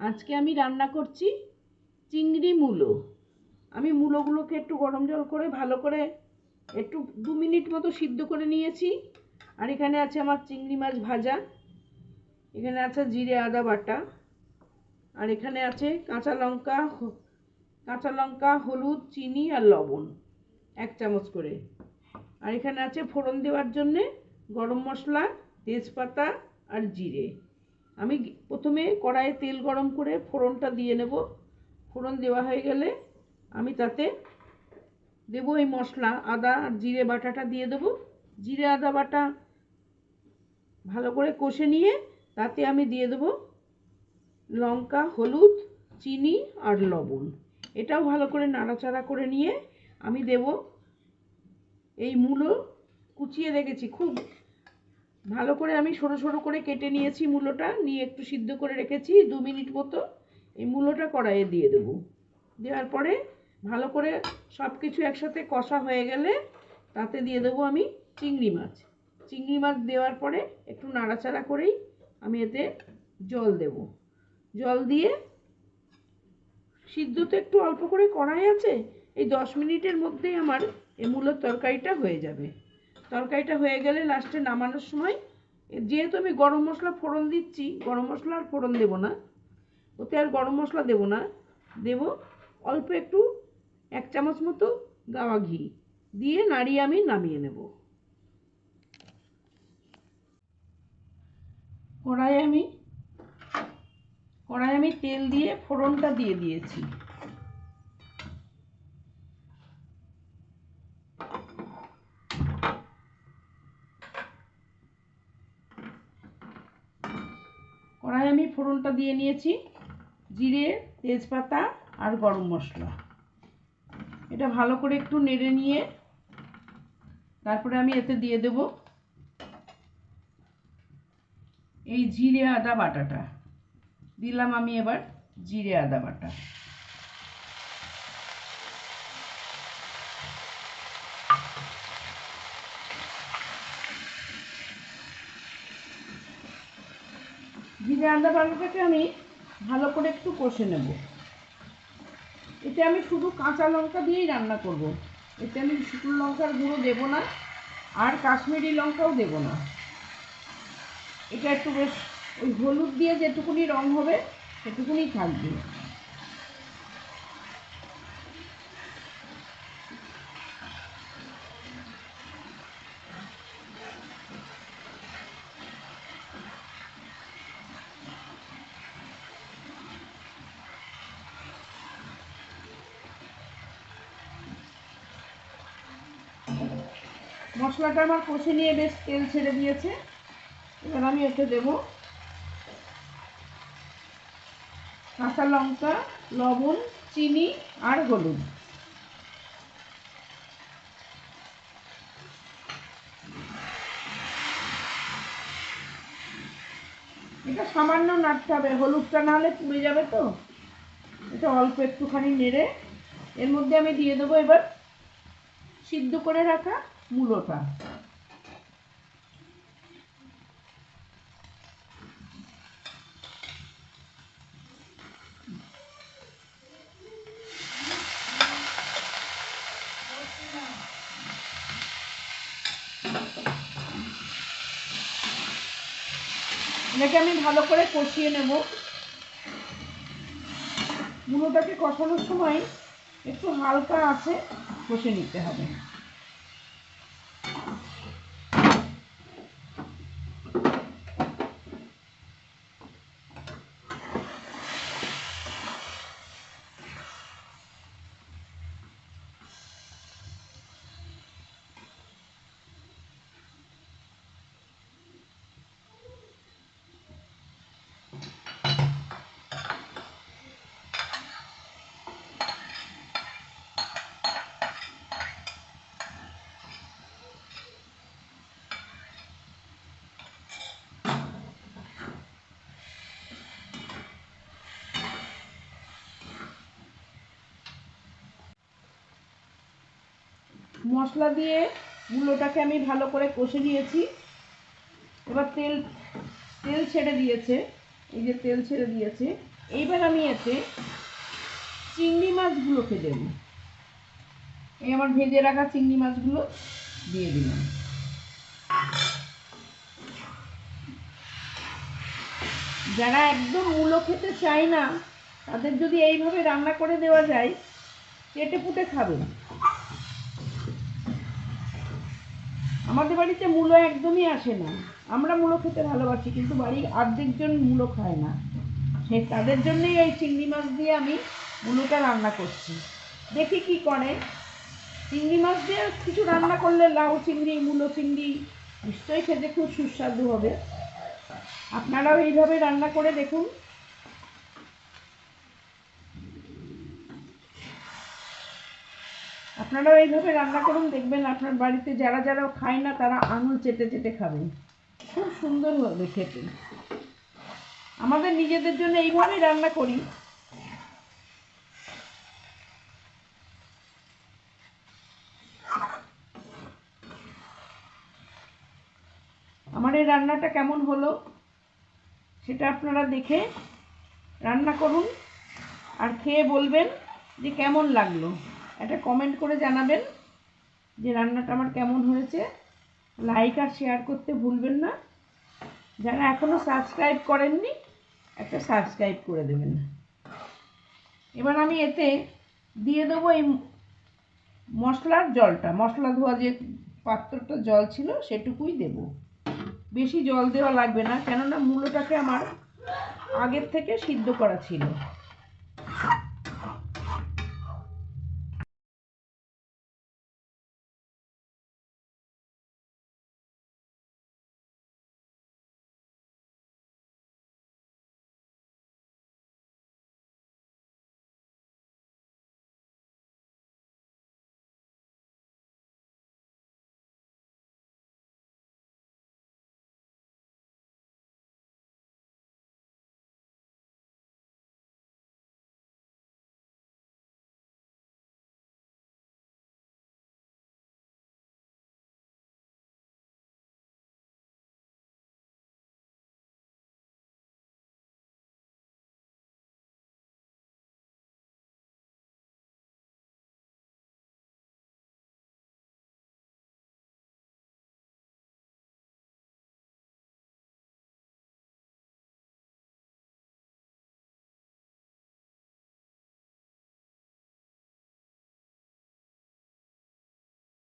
আজকে আমি রান্না করছি চিংড়ি মূলো। আমি মূলোগুলোকে একটু গরম জল করে ভালো করে একটু 2 মিনিট মতো সিদ্ধ করে নিয়েছি। আর এখানে আছে আমার চিংড়ি মাছ ভাজা, এখানে আছে জিরে আদা বাটা, আর এখানে আছে কাঁচা লঙ্কা, হলুদ, চিনি আর লবণ 1 চামচ করে। আর এখানে আছে ফোড়ন দেওয়ার জন্যে গরম মশলা, তেজপাতা আর জিরে। আমি প্রথমে কড়াইয়ে তেল গরম করে ফোড়নটা দিয়ে নেব। ফোড়ন দেওয়া হয়ে গেলে আমি তাতে দেব এই মশলা, আদা আর জিরে বাটাটা দিয়ে দেব। জিরে আদা বাটা ভালো করে কষে নিয়ে তাতে আমি দিয়ে দেব লঙ্কা, হলুদ, চিনি আর লবণ। এটাও ভালো করে নাড়াচাড়া করে নিয়ে আমি দেব এই মূলো কুচিয়ে রেখেছি, খুব ভালো করে আমি সরু সরু করে কেটে নিয়েছি মূলোটা, নিয়ে একটু সিদ্ধ করে রেখেছি 2 মিনিট মতো। এই মূলোটা কড়াইয়ে দিয়ে দেব। দেওয়ার পরে ভালো করে সব কিছু একসাথে কষা হয়ে গেলে তাতে দিয়ে দেবো আমি চিংড়ি মাছ। চিংড়ি মাছ দেওয়ার পরে একটু নাড়াচাড়া করেই আমি এতে জল দেব। জল দিয়ে সিদ্ধ তো একটু অল্প করে কড়াই আছে, এই 10 মিনিটের মধ্যেই আমার এই মূলোর তরকারিটা হয়ে যাবে। তরকারিটা হয়ে গেলে লাস্টে নামানোর সময়, যেহেতু আমি গরম মশলা ফোড়ন দিচ্ছি, গরম মশলা আর ফোড়ন দেবো না, ওতে আর গরম মশলা দেবো না, দেব অল্প একটু 1 চামচ মতো গাওয়া ঘি দিয়ে নাড়িয়ে আমি নামিয়ে নেব। কড়াই আমি তেল দিয়ে ফোড়নটা দিয়ে দিয়েছি। কড়াই আমি ফোড়নটা দিয়ে নিয়েছি, জিরে, তেজপাতা আর গরম মশলা। এটা ভালো করে একটু নেড়ে নিয়ে তারপরে আমি এতে দিয়ে দেব এই জিরে আদা বাটাটা। দিলাম আমি এবার জিরে আদা বাটা। জিরে আদা বাটাটাকে আমি ভালো করে একটু কষে নেব। এতে আমি শুধু কাঁচা লঙ্কা দিয়েই রান্না করব, এতে আমি শুকনো লঙ্কার গুঁড়ো দেবো না আর কাশ্মীরি লঙ্কাও দেবো না। এটা একটু বেশ ওই হলুদ দিয়ে যেটুকুনি রং হবে সেটুকুনি থাকবে। মশলাটা আমার কষে নিয়ে বেশ তেল ছেড়ে দিয়েছে। এবার আমি এতে দেব কাঁচা লঙ্কা, লবণ, চিনি আর হলুদ। এটা সামান্য নাড়তে হবে, হলুদটা না হলে পুড়ে যাবে তো। এটা অল্প একটুখানি নেড়ে এর মধ্যে আমি দিয়ে দেবো এবার সিদ্ধ করে রাখা মূলোটা। এটাকে আমি ভালো করে কষিয়ে নেব। মূলোটাকে কষানোর সময় একটু হালকা আছে কষে নিতে হবে। মশলা দিয়ে মূলোটাকে আমি ভালো করে কষে নিয়েছি। এবার তেল ছেড়ে দিয়েছে, এই যে তেল ছেড়ে দিয়েছে। এইবার আমি এতে চিংড়ি মাছগুলোকে দেব। এই আমার ভেজে রাখা চিংড়ি মাছগুলো দিয়ে দিলাম। যারা একদম মূলো খেতে চায় না তাদের যদি এইভাবে রান্না করে দেওয়া যায় চেটে পুটে খাবে। আমাদের বাড়িতে মূলো একদমই আসে না, আমরা মূলো খেতে ভালোবাসি, কিন্তু বাড়ির অর্ধেকজন মূলো খায় না, সে তাদের জন্যই এই চিংড়ি মাছ দিয়ে আমি মূলোটা রান্না করছি। দেখি কি করে। চিংড়ি মাছ দিয়ে কিছু রান্না করলে লাউ চিংড়ি, মূলো চিংড়ি নিশ্চয়ই খেতে খুব সুস্বাদু হবে। আপনারাও এইভাবে রান্না করে দেখুন। আপনারাও এইভাবে রান্না করুন, দেখবেন আপনার বাড়িতে যারা যারা খায় না তারা আঙুল চেটে চেটে খাবেন, খুব সুন্দর হবে খেতে। আমাদের নিজেদের জন্য এইভাবেই রান্না করি। আমার এই রান্নাটা কেমন হলো সেটা আপনারা দেখে রান্না করুন আর খেয়ে বলবেন যে কেমন লাগলো। একটা কমেন্ট করে জানাবেন যে রান্নাটা আমার কেমন হয়েছে। লাইক আর শেয়ার করতে ভুলবেন না। যারা এখনও সাবস্ক্রাইব করেননি একটা সাবস্ক্রাইব করে দেবেন। এবার আমি এতে দিয়ে দেবো এই মশলার জলটা, মশলা ধোয়া যে পাত্রটা জল ছিল সেটুকুই দেব, বেশি জল দেওয়া লাগবে না, কেননা মূলোটাকে আমার আগের থেকে সিদ্ধ করা ছিল।